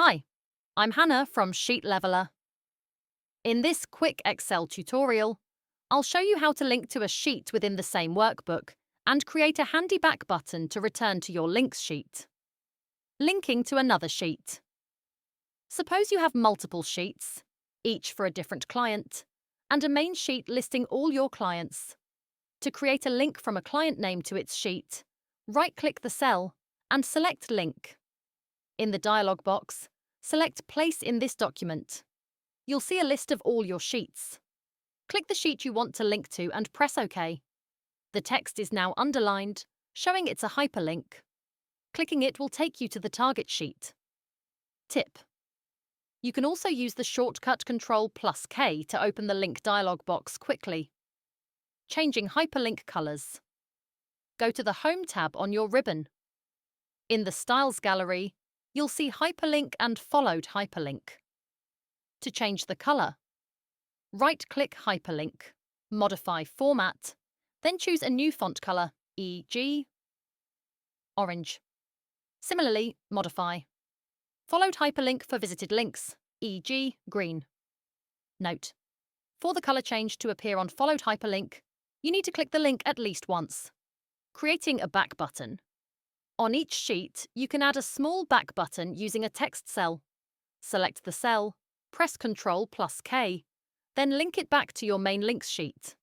Hi, I'm Hannah from Sheet Leveler. In this quick Excel tutorial, I'll show you how to link to a sheet within the same workbook and create a handy back button to return to your links sheet. Linking to another sheet. Suppose you have multiple sheets, each for a different client, and a main sheet listing all your clients. To create a link from a client name to its sheet, right-click the cell and select Link. In the dialog box, select Place in this document. You'll see a list of all your sheets. Click the sheet you want to link to and press OK. The text is now underlined, showing it's a hyperlink. Clicking it will take you to the target sheet. Tip: you can also use the shortcut Ctrl+K to open the link dialog box quickly. Changing hyperlink colors. Go to the Home tab on your ribbon. In the Styles gallery, you'll see Hyperlink and Followed Hyperlink. To change the color, right-click Hyperlink, modify Format, then choose a new font color, e.g. orange. Similarly, modify Followed Hyperlink for visited links, e.g. green. Note: for the color change to appear on Followed Hyperlink, you need to click the link at least once. Creating a back button. On each sheet, you can add a small back button using a text cell. Select the cell, press Ctrl+K, then link it back to your main links sheet.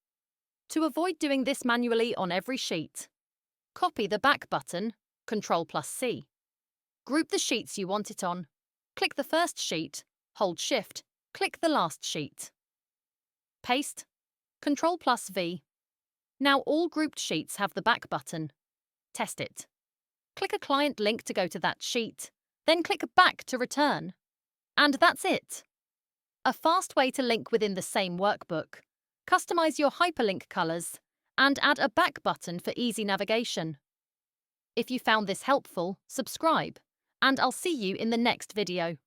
To avoid doing this manually on every sheet, copy the back button, Ctrl+C. Group the sheets you want it on. Click the first sheet, hold Shift, click the last sheet. Paste, Ctrl+V. Now all grouped sheets have the back button. Test it. Click a client link to go to that sheet, then click Back to return. And that's it. A fast way to link within the same workbook, customize your hyperlink colors, and add a back button for easy navigation. If you found this helpful, subscribe, and I'll see you in the next video.